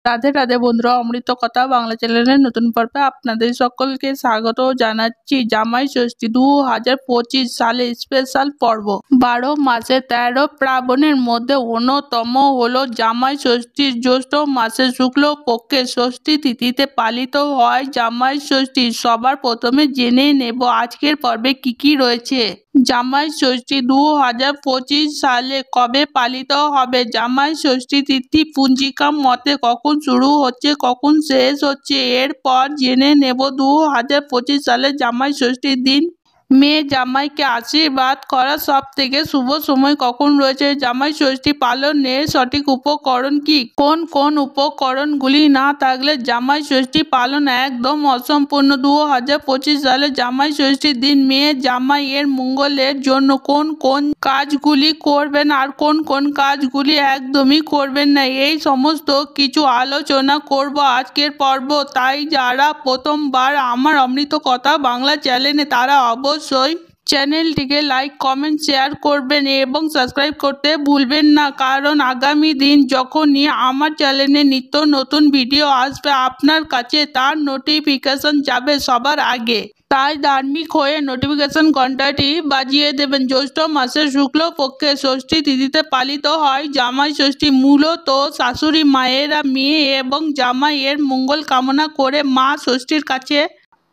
রাধে রাধে বন্ধুরা, অমৃত কথা বাংলা চ্যানেলের নতুন পর্বে আপনাদের সকলকে স্বাগত জানাচ্ছি। জামাই ষষ্ঠী 2025 সালে স্পেশাল পর্ব 12 মাসে 13 পার্বণের মধ্যে অন্যতম হলো জামাই ষষ্ঠী। জ্যৈষ্ঠ মাসে শুক্ল পক্ষে ষষ্ঠী তিথিতে পালিত হয় জামাই ষষ্ঠী। সবার প্রথমে জেনে নেব আজকের পর্বে কি কি রয়েছে। জামাই ষষ্ঠী 2025 সালে কবে পালিত হবে? জামাই ষষ্ঠী তিথি পঞ্জিকা মতে কখন শুরু হচ্ছে কখন শেষ হচ্ছে, এরপর জেনে নেব 2025 সালে জামাই ষষ্ঠীর দিন মেয়ে জামাইকে আশীর্বাদ করার সব থেকে শুভ সময় কখন রয়েছে। জামাই ষষ্ঠী পালনের সঠিক উপকরণ কি? কোন কোন উপকরণগুলি না থাকলে জামাই ষষ্ঠী পালন একদম অসম্পূর্ণ। 2025 সালে জামাই ষষ্ঠীর দিন মেয়ে জামাইয়ের মঙ্গলের জন্য কোন কোন কাজগুলি করবেন আর কোন কোন কাজগুলি একদমই করবেন না, এই সমস্ত কিছু আলোচনা করব আজকের পর্ব। তাই যারা প্রথমবার আমার অমৃত কথা বাংলা চ্যানেলে তারা অবশ্যই চ্যানেলটিকে লাইক কমেন্ট শেয়ার করবেন এবং সাবস্ক্রাইব করতে ভুলবেন না, কারণ আগামী দিন যখনই আমার চ্যানেলে নিত্য নতুন ভিডিও আসবে আপনার কাছে তার নোটিফিকেশন যাবে সবার আগে। তাই ধার্মিক হয়ে নোটিফিকেশন ঘন্টাটি বাজিয়ে দেবেন। জ্যৈষ্ঠ মাসের শুক্ল পক্ষে ষষ্ঠী তিথিতে পালিত হয় জামাই ষষ্ঠী। মূলত শাশুড়ি মায়েরা মেয়ে এবং জামাইয়ের মঙ্গল কামনা করে মা ষষ্ঠীর কাছে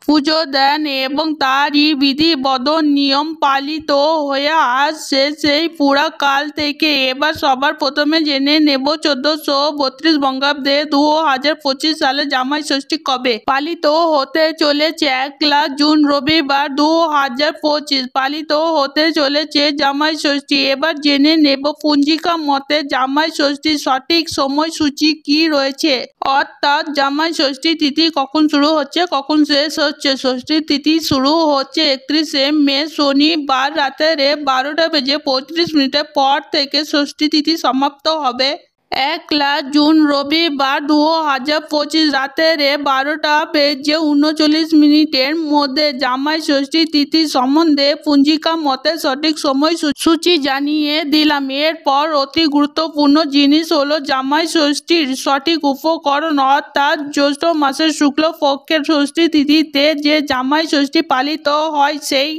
পুজো দেন এবং তারই বিধিবদ্ধ নিয়ম পালিত হয়ে আসছে সেই পুরাকাল থেকে। এবার সবার প্রথমে জেনে নেব 1432 বঙ্গাব্দে 2025 সালে জামাই ষষ্ঠী কবে পালিত হতে চলেছে। 1 জুন রবিবার 2025 পালিত হতে চলেছে জামাই ষষ্ঠী। এবার জেনে নেব পঞ্জিকা মতে জামাই ষষ্ঠীর সঠিক সময়সূচি কি রয়েছে, অর্থাৎ জামাই ষষ্ঠী তিথি কখন শুরু হচ্ছে কখন শেষ হচ্ছে। ষষ্ঠী তিথি শুরু হচ্ছে 31শে মে শনিবার রাতের 12:35 পর থেকে ষষ্ঠী তিথি সমাপ্ত হবে 1 জুন রবিবার 2025 রাতের 12:39 মধ্যে। জামাই ষষ্ঠী তিথি সম্বন্ধে পঞ্জিকা মতে সঠিক সময় সূচি জানিয়ে দিলাম। এরপর অতি গুরুত্বপূর্ণ জিনিস হলো জামাই ষষ্ঠীর সঠিক উপকরণ, অর্থাৎ জ্যৈষ্ঠ মাসের শুক্ল পক্ষের ষষ্ঠী তিথিতে যে জামাই ষষ্ঠী পালিত হয় সেই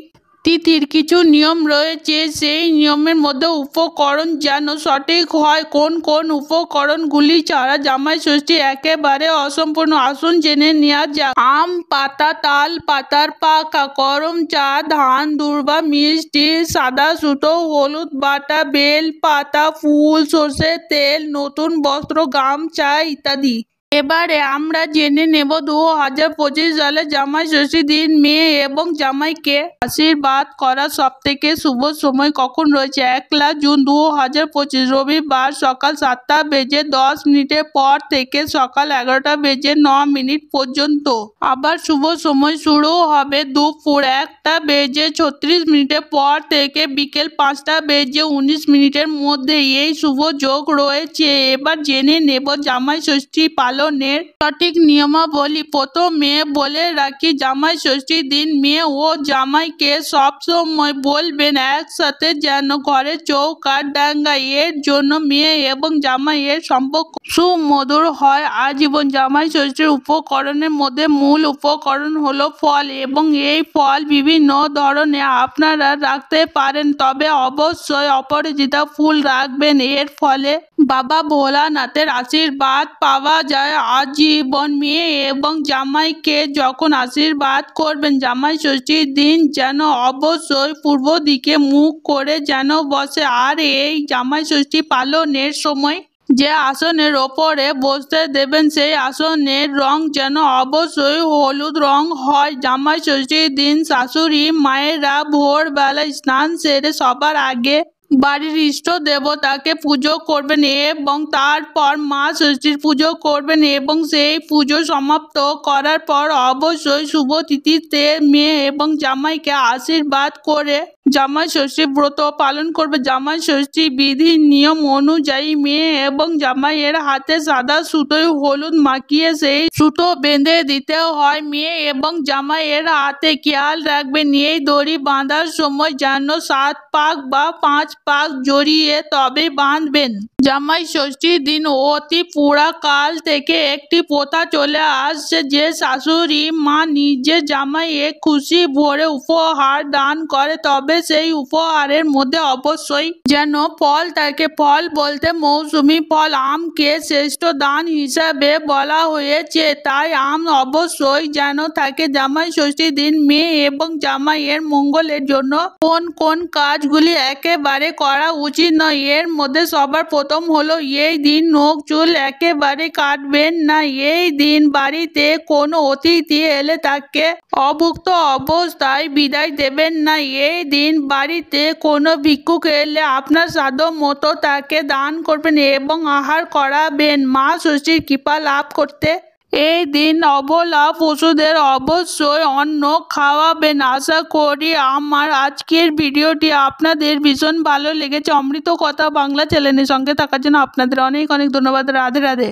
তিথির কিছু নিয়ম রয়েছে। সেই নিয়মের মধ্যে উপকরণ যেন সঠিক হয়। কোন কোন উপকরণগুলি ছাড়া জামাই ষষ্ঠী একেবারে অসম্পূর্ণ আসুন জেনে নেওয়া যাক। আম পাতা, তাল পাতার পাকা, গরম চা, ধান দুর্বা, মিষ্টি, সাদা সুতো, হলুদ বাটা, বেল পাতা, ফুল, সর্ষের তেল, নতুন বস্ত্র, গামছা ইত্যাদি। এবারে আমরা জেনে নেব 2025 সালে জামাই ষষ্ঠীর দিন মেয়ে এবং জামাইকে আশীর্বাদ করার সব থেকে শুভ সময় কখন রয়েছে। 1 জুন 2025 রবিবার সকাল 7:10 পর থেকে সকাল 11:09 পর্যন্ত। আবার শুভ সময় শুরু হবে দুপুর 1:36 পর থেকে বিকেল 5:19 মধ্যে। এই শুভ যোগ রয়েছে। এবার জেনে নেব জামাই ষষ্ঠী পালনের সঠিক নিয়মাবলী। প্রথমে বলে রাখি, জামাই ষষ্ঠীর দিন মেয়ে ও জামাইকে সবসময় বলবেন একসাথে যেন ঘরে চৌকাঠ ডাঙ্গায়। এর জন্য মেয়ে এবং জামাইয়ের সম্পর্ক সুমধুর হয় আজীবন। জামাই ষষ্ঠীর উপকরণের মধ্যে মূল উপকরণ হলো ফল এবং এই ফল বিভিন্ন ধরনের আপনারা রাখতে পারেন, তবে অবশ্যই অপরাজিতা ফুল রাখবেন। এর ফলে বাবা ভোলানাথের আশীর্বাদ পাওয়া যায় আজীবন। মেয়ে এবং জামাইকে যখন আশীর্বাদ করবেন জামাই ষষ্ঠীর দিন যেন অবশ্যই পূর্ব দিকে মুখ করে যেন বসে। আর এই জামাই ষষ্ঠী পালনের সময় যে আসনের ওপরে বসতে দেবেন সেই আসনের রং যেন অবশ্যই হলুদ রং হয়। জামাই ষষ্ঠীর দিন শাশুড়ি মায়েরা ভোরবেলায় স্নান সেরে সবার আগে বাড়ির ইষ্ট দেবতাকে পুজো করবেন এবং তারপর মা ষষ্ঠীর পুজো করবেন এবং সেই পুজো সমাপ্ত করার পর অবশ্যই শুভ তিথিতে মেয়ে এবং জামাইকে আশীর্বাদ করে জামাই ষষ্ঠী ব্রত পালন করবে। জামাই ষষ্ঠী বিধি নিয়ম অনুযায়ী মেয়ে এবং জামাইয়ের হাতে সাদা সুতোয় হলুদ মাখিয়ে সেই সুতো বেঁধে দিতে হয়। মেয়ে এবং জামাইয়ের হাতে খেয়াল রাখবেন এই দড়ি বাঁধার সময় যেন 7 পাক বা 5 পাক জড়িয়ে তবে বাঁধবেন। জামাই ষষ্ঠীর দিন অতি পুরাকাল থেকে একটি প্রথা চলে আসছে যে শাশুড়ি মা নিজের জামাইয়ে খুশি ভরে উপহার দান করে, তবে সেই উপহারের মধ্যে অবশ্যই যেন ফল থাকে। ফল বলতে মৌসুমী ফল আমকে শ্রেষ্ঠ দান হিসাবে বলা হয়েছে, তাই আম অবশ্যই যেন থাকে। জামাই ষষ্ঠীর দিন মেয়ে এবং জামাইয়ের মঙ্গলের জন্য কোন কোন কাজগুলি একেবারে করা উচিত নয়, এর মধ্যে সবার প্রথম হলো এই দিন নখ চুল একেবারে কাটবেন না। এই দিন বাড়িতে কোনো অতিথি এলে তাকে অভুক্ত অবস্থায় বিদায় দেবেন না। এই দিন বাড়িতে কোনো ভিক্ষুক এলে আপনার সাধ্য মতো তাকে দান করবেন এবং আহার করাবেন মা ষষ্ঠীর কৃপা লাভ করতে। এই দিন অবলা পশুদের অবশ্যই অন্ন খাওয়াবেন। আশা করি আমার আজকের ভিডিওটি আপনাদের ভীষণ ভালো লেগেছে। অমৃত কথা বাংলা চ্যানেলের সঙ্গে থাকার জন্য আপনাদের অনেক অনেক ধন্যবাদ। রাধে রাধে।